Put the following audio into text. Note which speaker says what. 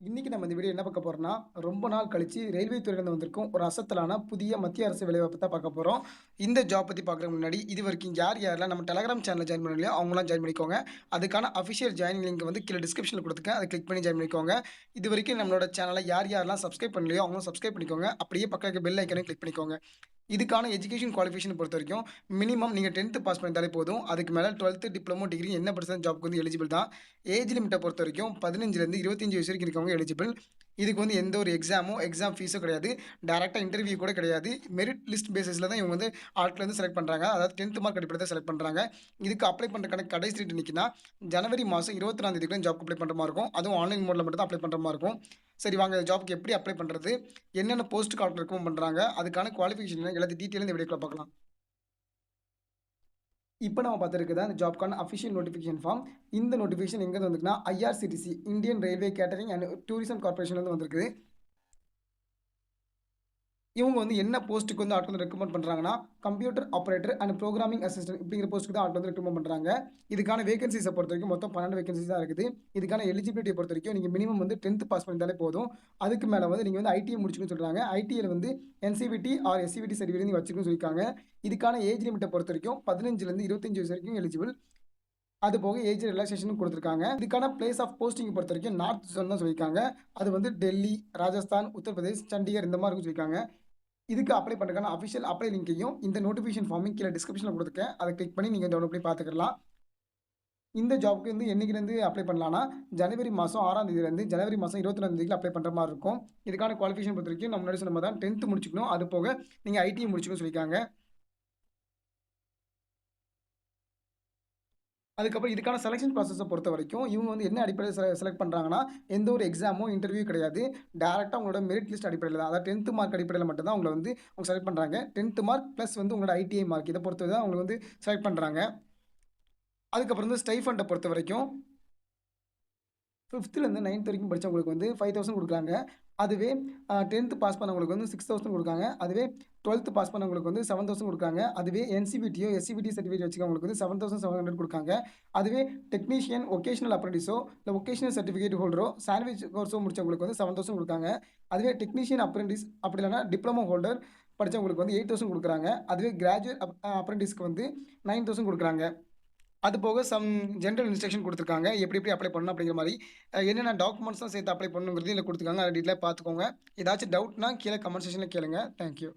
Speaker 1: இன்னைக்கு நம்ம இந்த வீடியோ என்ன பார்க்க போறோம்னா, ரொம்ப நாள் கழிச்சு ரயில்வே துறையிலிருந்து வந்திருக்கும் ஒரு அசத்தலான புதிய மத்திய அரசு வேலைவாய்ப்பு தான் பார்க்க போறோம். இந்த ஜாப் பத்தி பார்க்குறதுக்கு முன்னாடி, இதுவரைக்கும் யாரெல்லாம் நம்ம டெலகிராம் சேனல்ல ஜாயின் பண்ணலையோ அவங்கலாம் ஜாயின் பண்ணிக்கோங்க. அதுக்கான அஃபிஷியல் ஜாயினிங் லிங்க் வந்து கீழ டிஸ்கிரிப்ஷன்ல குடுத்துருக்கேன். அத கிளிக் பண்ணி ஜாயின் பண்ணிக்கோங்க. இதுவரைக்கும் நம்மளோட சேனல யாரெல்லாம் சப்ஸ்கிரைப் பண்ணலையோ அவங்களும் சப்ஸ்கிரைப் பண்ணிக்கோங்க. அப்படியே பக்கத்துல இருக்க பெல் ஐகானையும் கிளிக் பண்ணிக்கோங்க. இதுக்கான எஜுகேஷன் குவாலிஃபிகேஷன் பொறுத்தவரைக்கும், மினிமம் நீங்க 10த் பாஸ் பண்ணியிருந்தாலே போதும். அதுக்கு மேல 12த் டிப்ளமோ டிகிரி என்ன படிச்சாலும் ஜாப்க்கு வந்து எலிஜிபிள் தான். ஏஜ் லிமிட்ட பொறுத்தவரைக்கும் 15லேருந்து 25 வயசு வரைக்கும் இருக்கவங்க எலிஜிபிள். இதுக்கு வந்து எந்த ஒரு எக்ஸாம் ஃபீஸும் கிடையாது. டைரக்ட்டா இன்டர்வியூ கூட கிடையாது. மெரிட் லிஸ்ட் பேசிஸ்ல தான் இவங்க வந்து ஆட்கள வந்து செலக்ட் பண்றாங்க. அதாவது 10த் மார்க் அடிப்படையில தான் செலக்ட் பண்றாங்க. இதுக்கு அப்ளை பண்றதுக்கான கடைசி டேட் என்னைக்குன்னா, ஜனவரி மாசம் 24ஆம் தேதிக்குள்ள ஜாப்க்கு அப்ளை பண்ற மாரி இருக்கும். அதுவும் ஆன்லைன் மோட்ல மட்டும் தான் அப்ளை பண்ற மாரி இருக்கும். சரி வாங்க ஜாப்க்கு எப்படி அப்ளை பண்றது? என்னென்ன போஸ்ட்‌க்கு ஆட்கள் ரெக்கமெண்ட் பண்றாங்க? அதுக்கான குவாலிஃபிகேஷன் என்ன? எல்லாத்தையும் டீட்டெயிலா இந்த வீடியோக்குள்ள பார்க்கலாம். இப்ப நம்ம பார்த்திருக்கிறது அந்த ஜாப்க்கான அஃபிஷியல் நோட்டிஃபிகேஷன் ஃபார்ம். இந்த நோட்டிஃபிகேஷன் எங்கேருந்து வந்திருக்குன்னா, IRCTC Indian Railway Catering and Tourism கார்ப்பரேஷன்லேருந்து வந்திருக்குது. இவங்க வந்து என்ன போஸ்ட்டுக்கு வந்து ஆட்கள் வந்து ரெக்கமெண்ட் பண்றாங்கன்னா, computer operator and programming assistant இப்படிங்கிற போஸ்ட்டுக்கு தான் ஆட்கள் வந்து ரெக்கமெண்ட் பண்றாங்க. இதுக்கான வேகன்ஸிஸ பொறுத்தவரைக்கும் மொத்தம் 12 வேகன்ஸிஸ் தான் இருக்குது. இதுக்கான எலிஜிபிலிட்டிய பொறுத்தவரைக்கும் நீங்க மினிமம் வந்து 10த் பாஸ் பண்ணியிருந்தாலே போதும். அதுக்கு மேல வந்து நீங்க வந்து ஐடிஐ முடிச்சுக்கணும்னு சொல்றாங்க. ஐடிஐல வந்து என்சிவிடி ஆர் எஸ்சிவிடி சர்டிஃபிகேட் நீங்க வச்சுக்கணும்னு சொல்லியிருக்காங்க. இதுக்கான ஏஜ் லிமிட்ட பொறுத்தவரைக்கும் 15லேருந்து 25 வயசு வரைக்கும் எலிஜிபிள். அது போக ஏஜ் ரிலாக்சேஷனும் குடுத்துருக்காங்க. இதுக்கான பிளேஸ் ஆஃப் போஸ்டிங் பொறுத்தவரைக்கும் நார்த் ஜோன் தான் சொல்லியிருக்காங்க. அது வந்து டெல்லி, ராஜஸ்தான், உத்தரப்பிரதேஷ், சண்டிகர் இந்த மாரி இருக்குன்னு சொல்லியிருக்காங்க. இதுக்கு அப்ளை பண்றதுக்கான அஃபிஷியல் அப்ளை லிங்க்கையும் இந்த நோட்டிஃபிகேஷன் ஃபார்மையும் கீழ டிஸ்கிரிப்ஷன்ல குடுத்துருக்கேன். அத கிளிக் பண்ணி நீங்க டவுன்லோட் பண்ணி பார்த்துக்கலாம். இந்த ஜாப்க்கு வந்து என்னைக்கிலேருந்து அப்ளை பண்ணலான்னா, ஜனவரி மாசம் 6ஆம் தேதியிலேருந்து ஜனவரி மாசம் 24ஆம் தேதிக்குள்ள அப்ளை பண்ற மாரி இருக்கும். இதுக்கான குவாலிஃபிகேஷன் பொறுத்தவரைக்கும் நம்ம முன்னாடி சொன்ன மாரி தான் 10த் முடிச்சுக்கணும். அது போக நீங்க ஐடிஐ முடிச்சுக்கணும்னு சொல்லியிருக்காங்க. அதுக்கப்புறம் இதுக்கான செலக்ஷன் ப்ராசஸ பொறுத்தவரைக்கும், இவங்க வந்து என்ன அடிப்படையில செலக்ட் பண்றாங்கன்னா, எந்த ஒரு எக்ஸாமோ, இன்டர்வியூ கிடையாது. டைரக்ட்டா உங்களோட மெரிட் லிஸ்ட் அடிப்படையில தான். அதாவது 10த் மார்க் அடிப்படையில மட்டும் தான் உங்கள வந்து அவங்க செலக்ட் பண்றாங்க. 10த் மார்க் பிளஸ் வந்து உங்களோட ஐடிஐ மார்க் இத பொறுத்து தான் உங்கள வந்து செலக்ட் பண்றாங்க. அதுக்கப்புறம் வந்து ஸ்டைஃபண்ட பொறுத்தவரைக்கும் 5த்லேருந்து 9த் வரைக்கும் படிச்சவங்களுக்கு வந்து 5000 குடுக்குறாங்க. அதுவே 10த் பாஸ் பண்ணவங்களுக்கு வந்து 6000 குடுக்காங்க. அதுவே 12த் பாஸ் பண்ணவங்களுக்கு வந்து 7000 குடுக்காங்க. அதுவே என்சிவிடியோ, எஸ்சிவிடி சர்டிஃபிகேட் வச்சுக்கிறவங்களுக்கு வந்து 7700 குடுக்காங்க. அதுவே டெக்னீஷியன், வொகேஷனல் அப்ரண்டிஸோ, இல்ல வொகேஷனல் சர்டிஃபிகேட் ஹோல்டரோ, சாண்ட்விச் கோர்ஸோ முடிச்சவங்களுக்கு வந்து 7000 குடுக்காங்க. அதுவே டெக்னீஷியன் அப்ரண்டிஸ் அப்படி இல்லன்னா டிப்ளமோ ஹோல்டர் படிச்சவங்களுக்கு வந்து 8000 குடுக்குறாங்க. அதுவே கிராஜுவேட் அப்ரண்டிஸ்க்கு வந்து 9000 குடுக்குறாங்க. அது போக ஜெனரல் இன்ஸ்ட்ரக்ஷன் குடுத்துருக்காங்க. எப்படி எப்படி அப்ளை பண்ணணும் அப்படிங்கிற மாரி. என்னென்ன டாக்குமெண்ட்ஸ்லாம் சேர்த்து அப்ளை பண்ணணுங்கிறதையும் இதுல குடுத்துருக்காங்க. அத டீட்டெயிலா பார்த்துக்கோங்க. ஏதாச்சும் டவுட்னா கீழ கமெண்ட் செக்ஷன்ல கேளுங்க. Thank you.